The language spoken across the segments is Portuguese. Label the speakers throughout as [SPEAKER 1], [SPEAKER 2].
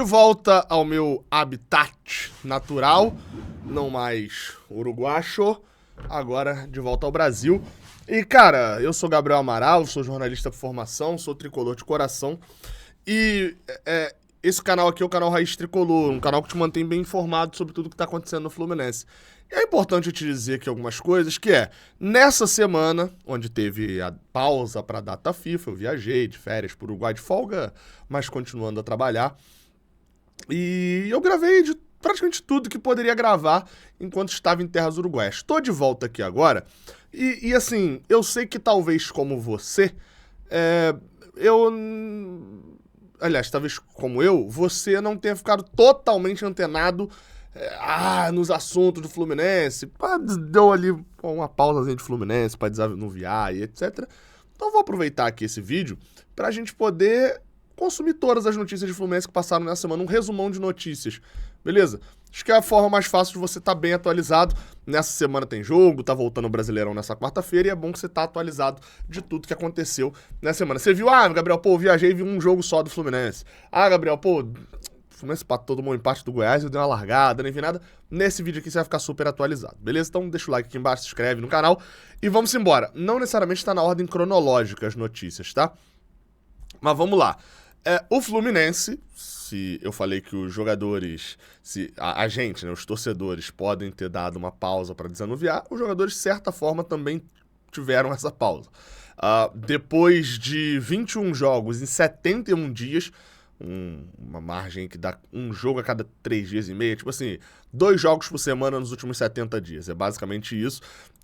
[SPEAKER 1] De volta ao meu habitat natural, não mais uruguacho, agora de volta ao Brasil. E cara, eu sou Gabriel Amaral, sou jornalista por formação, sou tricolor de coração. E esse canal aqui é o canal Raiz Tricolor, um canal que te mantém bem informado sobre tudo que tá acontecendo no Fluminense. E é importante eu te dizer aqui algumas coisas, que nessa semana, onde teve a pausa pra data FIFA, eu viajei de férias pro Uruguai de folga, mas continuando a trabalhar. E eu gravei de praticamente tudo que poderia gravar enquanto estava em terras uruguaias. Estou de volta aqui agora e assim, eu sei que talvez como você, eu... Aliás, talvez como eu, você não tenha ficado totalmente antenado nos assuntos do Fluminense. Deu ali uma pausazinha de Fluminense para desanuviar e etc. Então vou aproveitar aqui esse vídeo para a gente poder consumir todas as notícias de Fluminense que passaram nessa semana, um resumão de notícias, beleza? Acho que é a forma mais fácil de você estar bem atualizado. Nessa semana tem jogo, tá voltando o Brasileirão nessa quarta-feira e é bom que você tá atualizado de tudo que aconteceu nessa semana. Você viu, Gabriel, viajei e vi um jogo só do Fluminense. Gabriel, o Fluminense tomou um empate do Goiás, eu dei uma largada, nem vi nada. Nesse vídeo aqui você vai ficar super atualizado, beleza? Então deixa o like aqui embaixo, se inscreve no canal e vamos embora. Não necessariamente tá na ordem cronológica as notícias, tá? Mas vamos lá. O Fluminense, se eu falei que os jogadores, se a gente, né, os torcedores, podem ter dado uma pausa para desanuviar, os jogadores, de certa forma, também tiveram essa pausa. Depois de 21 jogos em 71 dias, uma margem que dá um jogo a cada 3 dias e meio, tipo assim, 2 jogos por semana nos últimos 70 dias, é basicamente isso.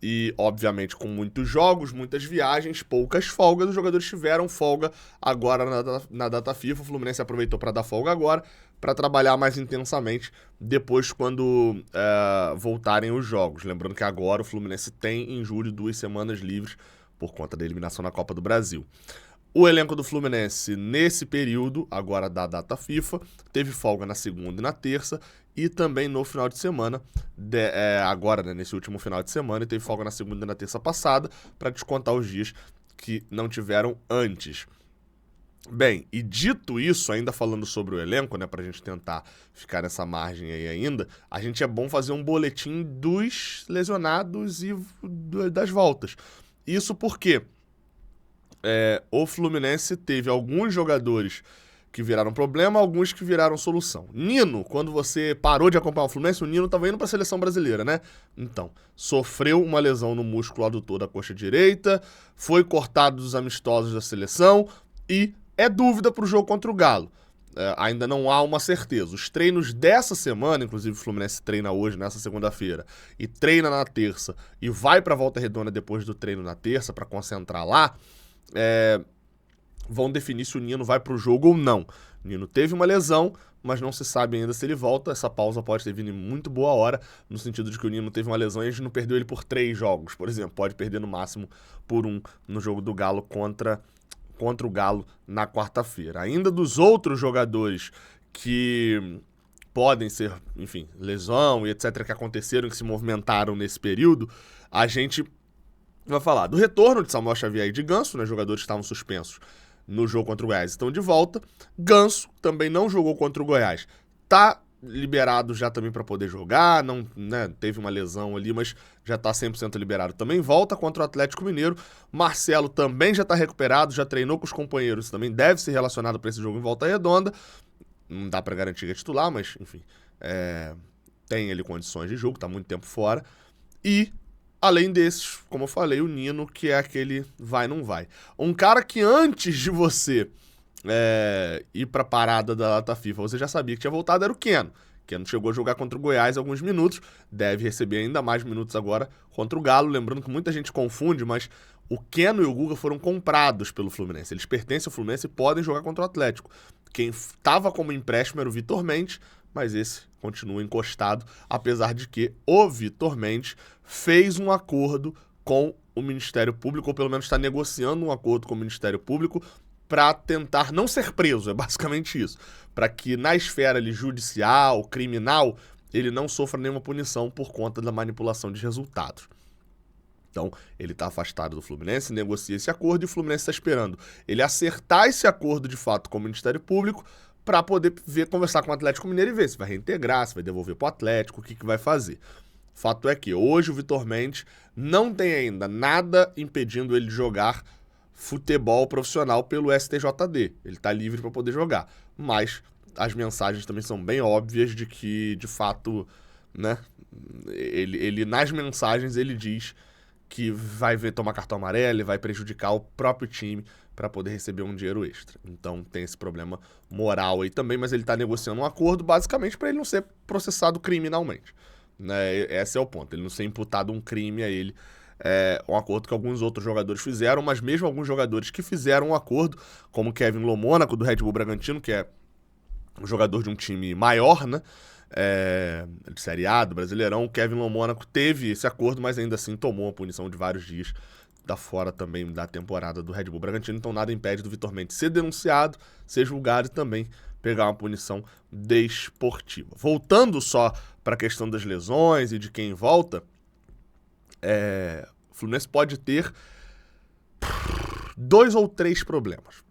[SPEAKER 1] E, obviamente, com muitos jogos, muitas viagens, poucas folgas, os jogadores tiveram folga agora na data FIFA. O Fluminense aproveitou para dar folga agora, para trabalhar mais intensamente depois quando voltarem os jogos. Lembrando que agora o Fluminense tem, em julho, 2 semanas livres por conta da eliminação na Copa do Brasil. O elenco do Fluminense, nesse período, agora da data FIFA, teve folga na segunda e na terça, e também no final de semana, agora, né, nesse último final de semana, e teve folga na segunda e na terça passada, para descontar os dias que não tiveram antes. Bem, e dito isso, ainda falando sobre o elenco, né, pra gente tentar ficar nessa margem aí ainda, a gente é bom fazer um boletim dos lesionados e das voltas. Isso porque o Fluminense teve alguns jogadores que viraram problema, alguns que viraram solução. Nino, quando você parou de acompanhar o Fluminense, o Nino estava indo para a seleção brasileira, né? Então, sofreu uma lesão no músculo adutor da coxa direita, foi cortado dos amistosos da seleção e é dúvida para o jogo contra o Galo. Ainda não há uma certeza. Os treinos dessa semana, inclusive o Fluminense treina hoje, nessa segunda-feira, e treina na terça, e vai para a Volta Redonda depois do treino na terça para concentrar lá, vão definir se o Nino vai pro jogo ou não. O Nino teve uma lesão, mas não se sabe ainda se ele volta. Essa pausa pode ter vindo em muito boa hora, no sentido de que o Nino teve uma lesão e a gente não perdeu ele por 3 jogos, por exemplo. Pode perder no máximo por 1 no jogo do Galo contra o Galo na quarta-feira. Ainda dos outros jogadores que podem ser, enfim, lesão e etc, que aconteceram, que se movimentaram nesse período, a gente vai falar do retorno de Samuel Xavier e de Ganso, né, jogadores que estavam suspensos no jogo contra o Goiás estão de volta. Ganso também não jogou contra o Goiás. Tá liberado já também para poder jogar, não, né, teve uma lesão ali, mas já tá 100% liberado. Também volta contra o Atlético Mineiro. Marcelo também já tá recuperado, já treinou com os companheiros, também deve ser relacionado para esse jogo em Volta Redonda. Não dá para garantir que é titular, mas enfim, tem ele condições de jogo, tá muito tempo fora. E além desses, como eu falei, o Nino, que é aquele vai, não vai. Um cara que antes de você ir pra parada da data FIFA, você já sabia que tinha voltado, era o Keno. Keno chegou a jogar contra o Goiás alguns minutos, deve receber ainda mais minutos agora contra o Galo. Lembrando que muita gente confunde, mas o Keno e o Guga foram comprados pelo Fluminense. Eles pertencem ao Fluminense e podem jogar contra o Atlético. Quem estava como empréstimo era o Vitor Mendes, mas esse continua encostado, apesar de que o Vitor Mendes fez um acordo com o Ministério Público, ou pelo menos está negociando um acordo com o Ministério Público para tentar não ser preso, é basicamente isso. Para que na esfera ali, judicial, criminal, ele não sofra nenhuma punição por conta da manipulação de resultados. Então, ele está afastado do Fluminense, negocia esse acordo e o Fluminense está esperando ele acertar esse acordo de fato com o Ministério Público para poder conversar com o Atlético Mineiro e ver se vai reintegrar, se vai devolver pro Atlético, o que vai fazer. Fato é que hoje o Vitor Mendes não tem ainda nada impedindo ele de jogar futebol profissional pelo STJD. Ele tá livre para poder jogar, mas as mensagens também são bem óbvias de que, de fato, né, ele nas mensagens ele diz que vai tomar cartão amarelo e vai prejudicar o próprio time para poder receber um dinheiro extra. Então tem esse problema moral aí também, mas ele está negociando um acordo basicamente para ele não ser processado criminalmente. Né? Esse é o ponto, ele não ser imputado um crime a ele. É um acordo que alguns outros jogadores fizeram, mas mesmo alguns jogadores que fizeram um acordo, como Kevin Lomônaco, do Red Bull Bragantino, que é um jogador de um time maior, né? De Série A, do Brasileirão, o Kevin Lomônaco teve esse acordo, mas ainda assim tomou uma punição de vários dias da fora também da temporada do Red Bull Bragantino, então nada impede do Vitor Mendes ser denunciado, ser julgado e também pegar uma punição desportiva. Voltando só para a questão das lesões e de quem volta, o Fluminense pode ter 2 ou 3 problemas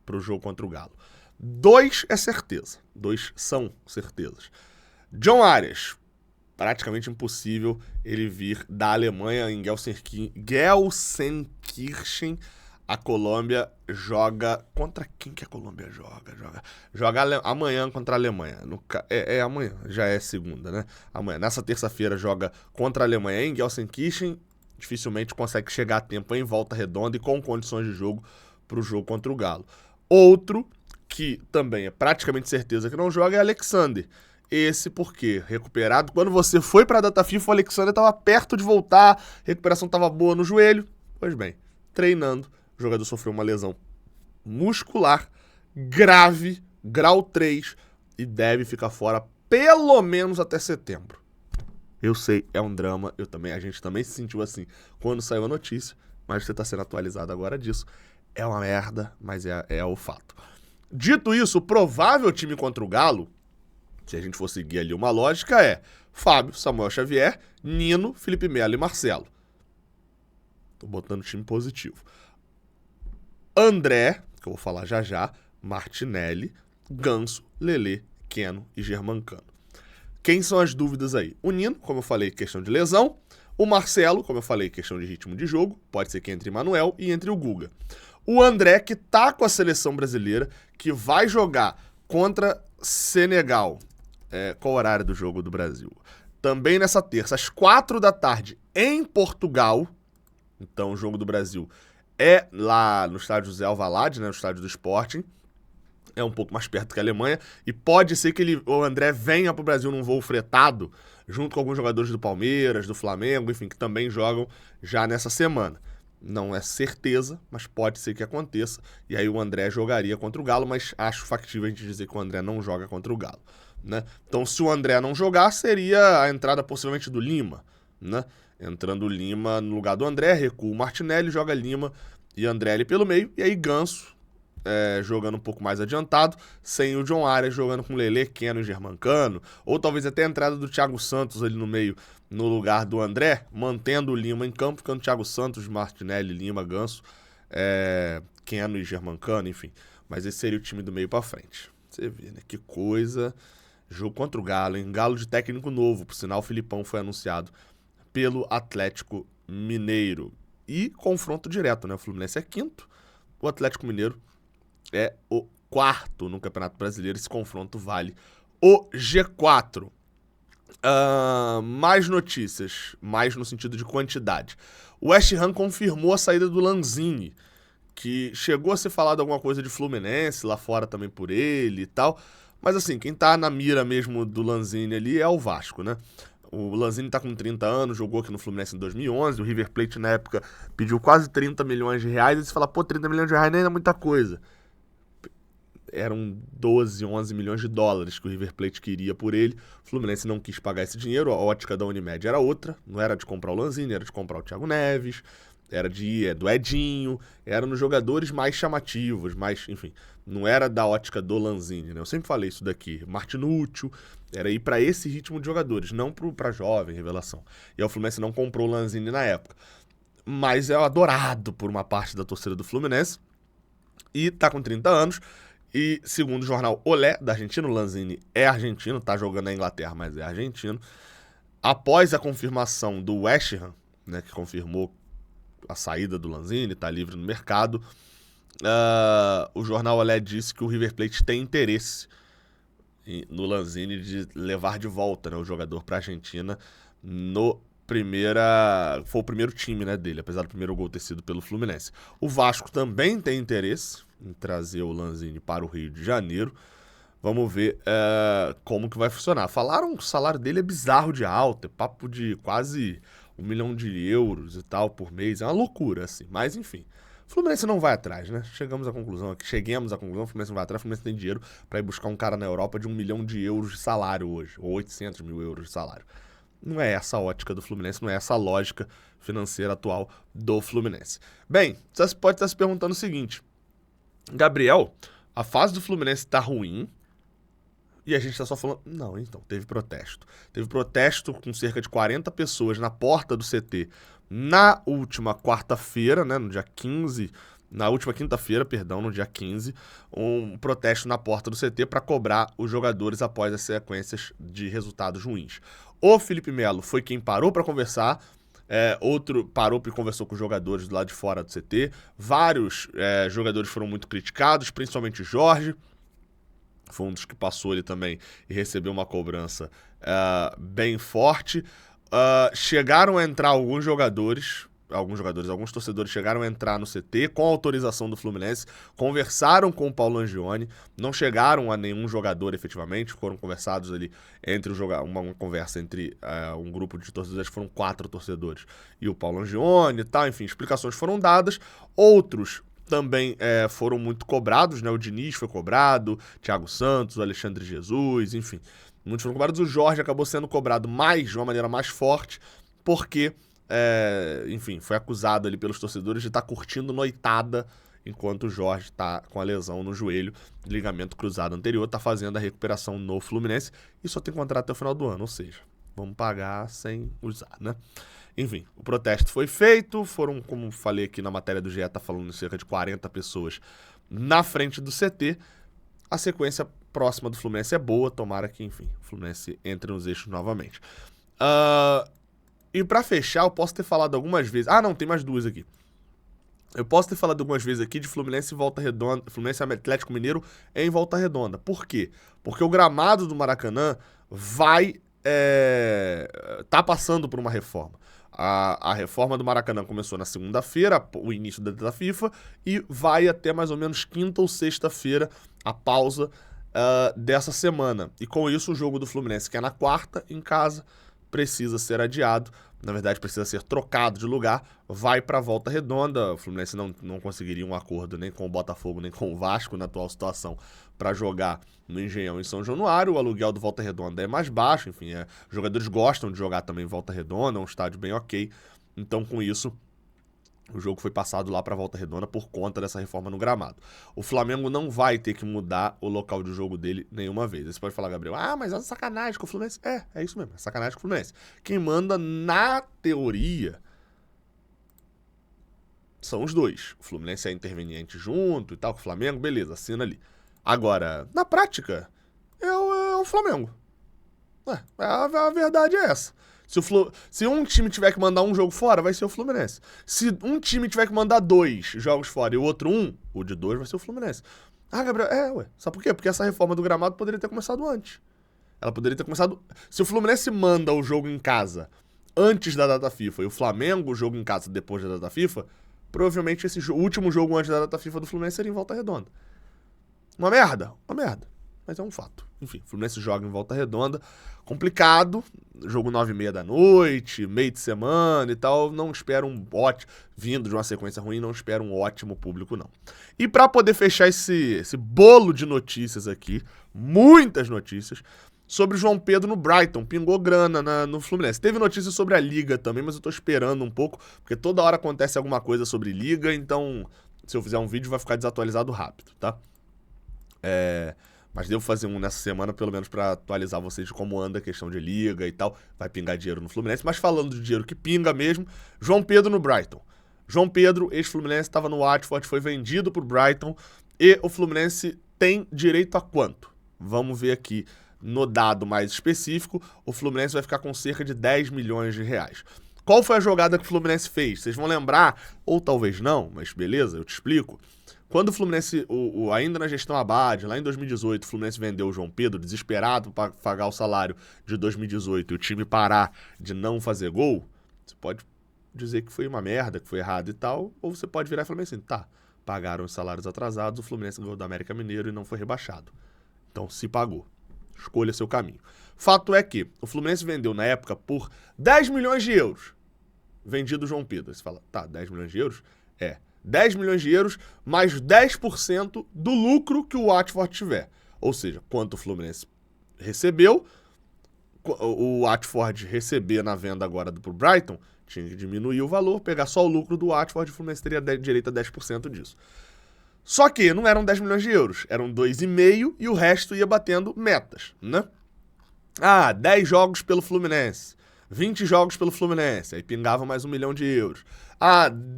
[SPEAKER 1] para o jogo contra o Galo. 2 é certeza, 2 são certezas. John Arias, praticamente impossível ele vir da Alemanha em Gelsenkirchen. A Colômbia joga... Contra quem que a Colômbia joga? Joga amanhã contra a Alemanha. Amanhã, já é segunda, né? Amanhã, nessa terça-feira, joga contra a Alemanha em Gelsenkirchen. Dificilmente consegue chegar a tempo em Volta Redonda e com condições de jogo para o jogo contra o Galo. Outro que também é praticamente certeza que não joga é Alexander. Esse porque, recuperado, quando você foi para a data FIFA, o Alexander estava perto de voltar, a recuperação estava boa no joelho. Pois bem, treinando, o jogador sofreu uma lesão muscular grave, grau 3, e deve ficar fora pelo menos até setembro. Eu sei, é um drama, a gente também se sentiu assim quando saiu a notícia, mas você está sendo atualizado agora disso. É uma merda, mas é o fato. Dito isso, o provável time contra o Galo, se a gente for seguir ali uma lógica, é Fábio, Samuel Xavier, Nino, Felipe Melo e Marcelo. Tô botando time positivo. André, que eu vou falar já, Martinelli, Ganso, Lelê, Keno e Germancano. Quem são as dúvidas aí? O Nino, como eu falei, questão de lesão. O Marcelo, como eu falei, questão de ritmo de jogo. Pode ser que entre Manuel e entre o Guga. O André, que tá com a seleção brasileira, que vai jogar contra Senegal. Qual o horário do jogo do Brasil? Também nessa terça, às 4 da tarde, em Portugal. Então, o jogo do Brasil é lá no estádio José Alvalade, né, no estádio do Sporting. É um pouco mais perto que a Alemanha. E pode ser que o André venha pro Brasil num voo fretado, junto com alguns jogadores do Palmeiras, do Flamengo, enfim, que também jogam já nessa semana. Não é certeza, mas pode ser que aconteça. E aí o André jogaria contra o Galo, mas acho factível a gente dizer que o André não joga contra o Galo. Né? Então, se o André não jogar, seria a entrada possivelmente do Lima. Né? Entrando o Lima no lugar do André, recua o Martinelli, joga Lima e André ali pelo meio. E aí Ganso jogando um pouco mais adiantado, sem o John Arias jogando com Lelê, Keno e Germancano. Ou talvez até a entrada do Thiago Santos ali no meio, no lugar do André, mantendo o Lima em campo, ficando Thiago Santos, Martinelli, Lima, Ganso, Keno e Germancano, enfim. Mas esse seria o time do meio pra frente. Você vê, né? Que coisa. Jogo contra o Galo, hein? Galo de técnico novo. Por sinal, o Filipão foi anunciado pelo Atlético Mineiro. E confronto direto, né? O Fluminense é quinto, o Atlético Mineiro é o quarto no Campeonato Brasileiro. Esse confronto vale o G4. Mais notícias, mais no sentido de quantidade. O West Ham confirmou a saída do Lanzini, que chegou a ser falado alguma coisa de Fluminense, lá fora também por ele e tal. Mas assim, quem tá na mira mesmo do Lanzini ali é o Vasco, né? O Lanzini tá com 30 anos, jogou aqui no Fluminense em 2011, o River Plate na época pediu quase 30 milhões de reais, e você fala, 30 milhões de reais nem é muita coisa. Eram 12, 11 milhões de dólares que o River Plate queria por ele. O Fluminense não quis pagar esse dinheiro, a ótica da Unimed era outra, não era de comprar o Lanzini, era de comprar o Thiago Neves, era do Edinho, era nos jogadores mais chamativos, mais, enfim, não era da ótica do Lanzini, né? Eu sempre falei isso daqui, Martinútil, era ir para esse ritmo de jogadores, não para jovem, revelação. E o Fluminense não comprou o Lanzini na época. Mas é adorado por uma parte da torcida do Fluminense e tá com 30 anos. E segundo o jornal Olé, da Argentina, o Lanzini é argentino, tá jogando na Inglaterra, mas é argentino. Após a confirmação do West Ham, né, que confirmou a saída do Lanzini, tá livre no mercado, o jornal Olé disse que o River Plate tem interesse no Lanzini de levar de volta, né, o jogador para a Argentina foi o primeiro time, né, dele, apesar do primeiro gol ter sido pelo Fluminense. O Vasco também tem interesse em trazer o Lanzini para o Rio de Janeiro. Vamos ver como que vai funcionar. Falaram que o salário dele é bizarro de alto, é papo de quase 1 milhão de euros e tal por mês. É uma loucura, assim. Mas, enfim, o Fluminense não vai atrás, né? Cheguemos à conclusão, o Fluminense não vai atrás, o Fluminense tem dinheiro para ir buscar um cara na Europa de 1 milhão de euros de salário hoje, ou 800 mil euros de salário. Não é essa a ótica do Fluminense, não é essa a lógica financeira atual do Fluminense. Bem, você pode estar se perguntando o seguinte: Gabriel, a fase do Fluminense tá ruim e a gente tá só falando... Não, então, teve protesto. Teve protesto com cerca de 40 pessoas na porta do CT na última quarta-feira, né, no dia 15... Na última quinta-feira, perdão, no dia 15, um protesto na porta do CT para cobrar os jogadores após as sequências de resultados ruins. O Felipe Melo foi quem parou para conversar, outro parou e conversou com os jogadores do lado de fora do CT. Vários jogadores foram muito criticados, principalmente o Jorge. Foi um dos que passou ali também e recebeu uma cobrança bem forte. Chegaram a entrar alguns torcedores chegaram a entrar no CT com a autorização do Fluminense, conversaram com o Paulo Angione, não chegaram a nenhum jogador efetivamente, foram conversados ali entre uma conversa entre um grupo de torcedores, foram 4 torcedores, e o Paulo Angione e tal, enfim, explicações foram dadas. Outros também foram muito cobrados, né? O Diniz foi cobrado, Thiago Santos, o Alexandre Jesus, enfim, muitos foram cobrados. O Jorge acabou sendo cobrado de uma maneira mais forte, porque enfim, foi acusado ali pelos torcedores de estar curtindo noitada enquanto o Jorge está com a lesão no joelho, ligamento cruzado anterior, está fazendo a recuperação no Fluminense e só tem contrato até o final do ano, ou seja, vamos pagar sem usar, né? Enfim, o protesto foi feito, foram, como falei aqui na matéria do GE, tá falando cerca de 40 pessoas na frente do CT. A sequência próxima do Fluminense é boa, tomara que, enfim, o Fluminense entre nos eixos novamente. E pra fechar, eu posso ter falado algumas vezes... não, tem mais 2 aqui. Eu posso ter falado algumas vezes aqui de Fluminense e Volta Redonda, Fluminense e Atlético Mineiro em Volta Redonda. Por quê? Porque o gramado do Maracanã tá passando por uma reforma. A reforma do Maracanã começou na segunda-feira, o início da data FIFA, e vai até mais ou menos quinta ou sexta-feira, a pausa dessa semana. E com isso, o jogo do Fluminense, que é na quarta, em casa, precisa ser adiado, na verdade precisa ser trocado de lugar, vai para a Volta Redonda. O Fluminense não conseguiria um acordo nem com o Botafogo, nem com o Vasco na atual situação para jogar no Engenhão em São Januário. O aluguel do Volta Redonda é mais baixo, enfim, os jogadores gostam de jogar também em Volta Redonda, é um estádio bem ok, então com isso o jogo foi passado lá para Volta Redonda por conta dessa reforma no gramado. O Flamengo não vai ter que mudar o local de jogo dele nenhuma vez. Aí você pode falar, Gabriel, mas é sacanagem com o Fluminense. É isso mesmo, é sacanagem com o Fluminense. Quem manda, na teoria, são os dois. O Fluminense é interveniente junto e tal, com o Flamengo, beleza, assina ali. Agora, na prática, é o Flamengo. A verdade é essa. Se um time tiver que mandar um jogo fora, vai ser o Fluminense. Se um time tiver que mandar 2 jogos fora e o outro o de 2 vai ser o Fluminense. Gabriel, sabe por quê? Porque essa reforma do gramado poderia ter começado antes. Ela poderia ter começado... Se o Fluminense manda o jogo em casa antes da data FIFA e o Flamengo o jogo em casa depois da data FIFA, provavelmente esse último jogo antes da data FIFA do Fluminense seria em Volta Redonda. Uma merda, mas é um fato. Enfim, o Fluminense joga em Volta Redonda, complicado, jogo 9h30 da noite, meio de semana e tal, não espero vindo de uma sequência ruim, não espero um ótimo público não. E pra poder fechar esse bolo de notícias aqui, muitas notícias, sobre o João Pedro no Brighton, pingou grana no Fluminense. Teve notícias sobre a Liga também, mas eu tô esperando um pouco, porque toda hora acontece alguma coisa sobre Liga, então se eu fizer um vídeo vai ficar desatualizado rápido, tá? Mas devo fazer um nessa semana, pelo menos pra atualizar vocês de como anda a questão de Liga e tal. Vai pingar dinheiro no Fluminense. Mas falando de dinheiro que pinga mesmo, João Pedro no Brighton. João Pedro, ex-Fluminense, estava no Watford, foi vendido pro Brighton. E o Fluminense tem direito a quanto? Vamos ver aqui no dado mais específico, o Fluminense vai ficar com cerca de 10 milhões de reais. Qual foi a jogada que o Fluminense fez? Vocês vão lembrar, ou talvez não, mas beleza, eu te explico. Quando o Fluminense, ainda na gestão Abad, lá em 2018, o Fluminense vendeu o João Pedro, desesperado para pagar o salário de 2018 e o time parar de não fazer gol, você pode dizer que foi uma merda, que foi errado e tal, ou você pode virar e falar assim, tá, pagaram os salários atrasados, o Fluminense ganhou do América Mineiro e não foi rebaixado. Então, se pagou. Escolha seu caminho. Fato é que o Fluminense vendeu na época por 10 milhões de euros. Vendido o João Pedro. Você fala, tá, 10 milhões de euros? 10 milhões de euros mais 10% do lucro que o Watford tiver. Ou seja, quanto o Fluminense recebeu, o Watford receber na venda agora pro Brighton, tinha que diminuir o valor, pegar só o lucro do Watford e o Fluminense teria direito a 10% disso. Só que não eram 10 milhões de euros, eram 2,5 e o resto ia batendo metas, né? 10 jogos pelo Fluminense, 20 jogos pelo Fluminense, aí pingava mais 1 milhão de euros.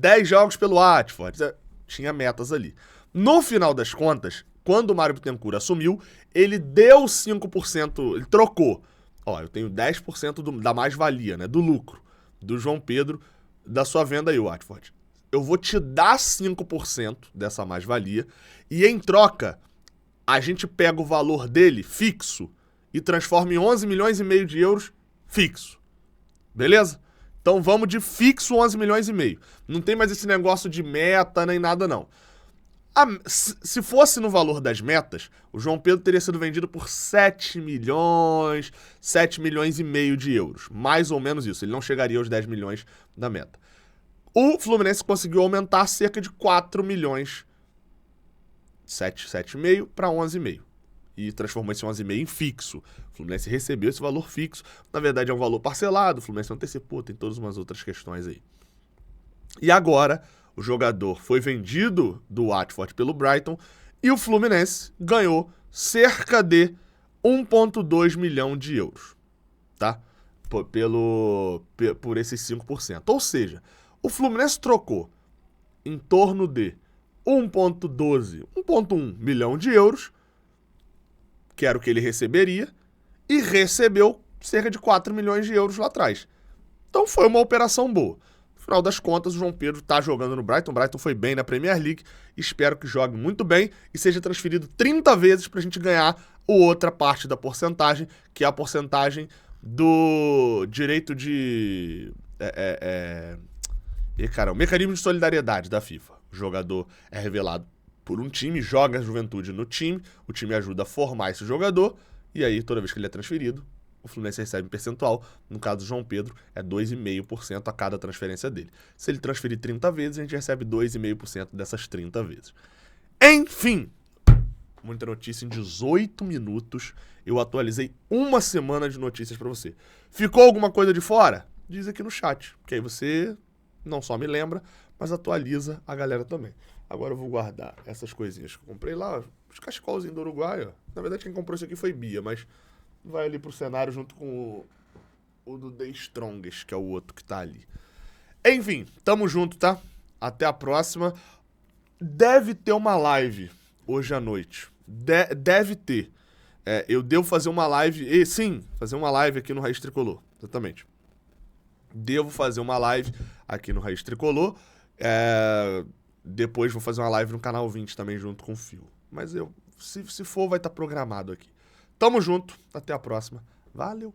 [SPEAKER 1] 10 jogos pelo Watford, tinha metas ali. No final das contas, quando o Mário Bittencourt assumiu, ele deu 5%, ele trocou. Eu tenho 10% da mais-valia, né, do lucro do João Pedro, da sua venda aí, Watford. Eu vou te dar 5% dessa mais-valia e, em troca, a gente pega o valor dele fixo e transforma em 11 milhões e meio de euros fixo. Beleza? Então vamos de fixo 11 milhões e meio. Não tem mais esse negócio de meta nem nada, não. Se fosse no valor das metas, o João Pedro teria sido vendido por 7 milhões e meio de euros. Mais ou menos isso. Ele não chegaria aos 10 milhões da meta. O Fluminense conseguiu aumentar cerca de 4 milhões, 7,5 para 11,5. E transformou esse 11,5 em fixo. O Fluminense recebeu esse valor fixo. Na verdade, é um valor parcelado. O Fluminense antecipou, tem todas umas outras questões aí. E agora, o jogador foi vendido do Watford pelo Brighton e o Fluminense ganhou cerca de 1,2 milhão de euros, tá? Por esses 5%. Ou seja, o Fluminense trocou em torno de 1,1 milhão de euros, que era o que ele receberia, e recebeu cerca de 4 milhões de euros lá atrás. Então foi uma operação boa. No final das contas, o João Pedro está jogando no Brighton. O Brighton foi bem na Premier League. Espero que jogue muito bem e seja transferido 30 vezes para a gente ganhar a outra parte da porcentagem, que é a porcentagem do direito de... o mecanismo de solidariedade da FIFA. O jogador é revelado por um time, joga a juventude no time, o time ajuda a formar esse jogador, e aí, toda vez que ele é transferido, o Fluminense recebe um percentual. No caso do João Pedro, é 2,5% a cada transferência dele. Se ele transferir 30 vezes, a gente recebe 2,5% dessas 30 vezes. Enfim, muita notícia em 18 minutos. Eu atualizei uma semana de notícias pra você. Ficou alguma coisa de fora? Diz aqui no chat, que aí você não só me lembra, mas atualiza a galera também. Agora eu vou guardar essas coisinhas que eu comprei lá, os cachecolzinhos do Uruguai, ó. Na verdade, quem comprou isso aqui foi Bia, mas vai ali pro cenário junto com o do The Strongest, que é o outro que tá ali. Enfim, tamo junto, tá? Até a próxima. Deve ter uma live hoje à noite. Deve ter. Eu devo fazer uma live... sim, fazer uma live aqui no Raiz Tricolor. Exatamente. Devo fazer uma live aqui no Raiz Tricolor. Depois vou fazer uma live no Canal 20 também, junto com o Fio. Mas se for, vai estar programado aqui. Tamo junto. Até a próxima. Valeu.